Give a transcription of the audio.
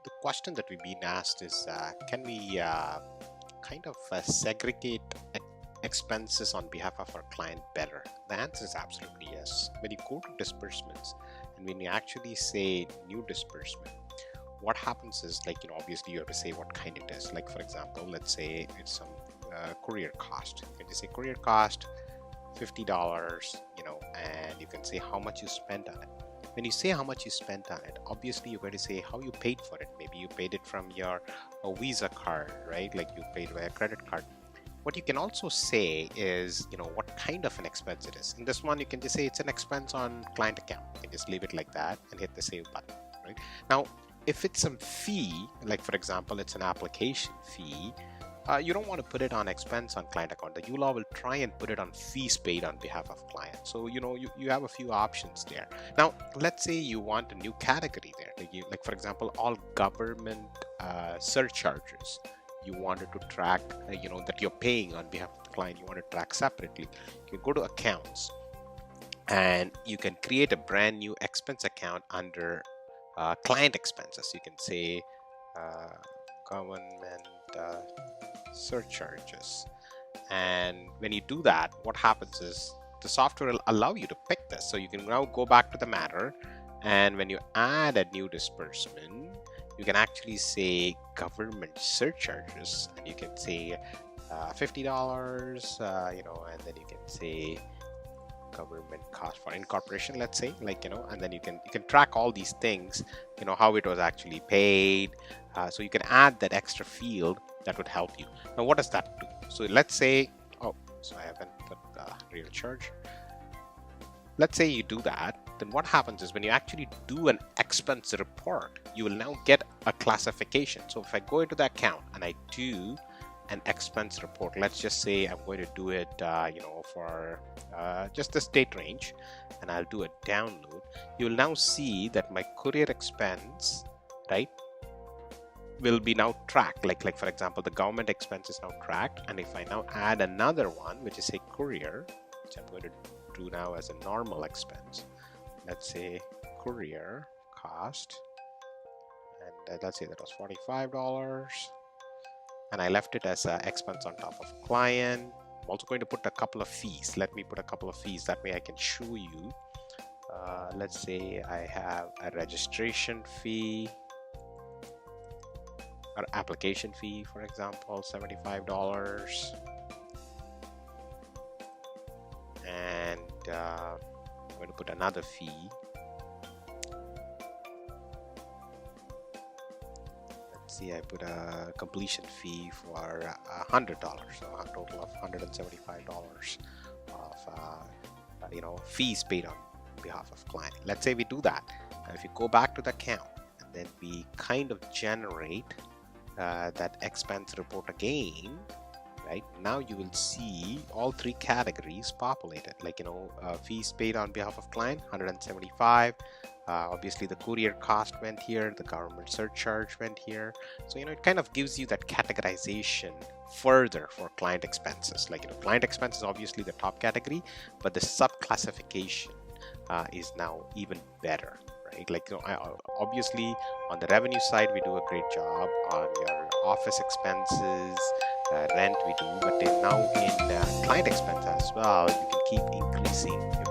the question that we've been asked is, can we kind of segregate expenses on behalf of our client better? The answer is absolutely yes. When you go to disbursements and when you actually say new disbursement, what happens is, like, obviously you have to say what kind it is. Like, for example, let's say it's some courier cost. You can just say courier cost $50, and you can say how much you spent on it. When you say how much you spent on it, obviously you're going to say how you paid for it. Maybe you paid it from your Visa card, right? Like you paid by a credit card. What you can also say is, what kind of an expense it is. In this one, you can just say it's an expense on client account. You can just leave it like that and hit the save button, right? Now, if it's some fee, like for example, it's an application fee, you don't want to put it on expense on client account. The uLaw will try and put it on fees paid on behalf of client. So you have a few options there. Now let's say you want a new category there, like for example, all government surcharges you wanted to track, that you're paying on behalf of the client, you want to track separately. You go to accounts and you can create a brand new expense account under client expenses. You can say government surcharges, and when you do that, what happens is the software will allow you to pick this. So you can now go back to the matter, and when you add a new disbursement, you can actually say government surcharges, and you can say $50, and then you can say government cost for incorporation, let's say, and then you can track all these things, how it was actually paid. So you can add that extra field that would help you. Now, what does that do? So let's say, so I haven't put the real charge. Let's say you do that, then what happens is when you actually do an expense report, you will now get a classification. So if I go into the account and I do an expense report, let's just say I'm going to do it, for just the state range, and I'll do a download. You'll now see that my courier expense, right, will be now tracked. Like for example, the government expense is now tracked, and if I now add another one, which is a courier, which I'm going to do now as a normal expense, let's say courier cost, and let's say that was $45. And I left it as an expense on top of client. I'm also going to put a couple of fees. Let me put a couple of fees. That way I can show you. Let's say I have a registration fee or application fee, for example, $75. And I'm going to put another fee. See, I put a completion fee for $100, so a total of $175 of fees paid on behalf of client. Let's say we do that, and if you go back to the account and then we kind of generate that expense report again, right? Now you will see all three categories populated, fees paid on behalf of client, 175. Obviously the courier cost went here, the government surcharge went here. So it kind of gives you that categorization further for client expenses. Client expense is obviously the top category, but the sub classification is now even better, right? Obviously on the revenue side we do a great job. On your office expenses, rent we do, but then now in client expense as well, you can keep increasing your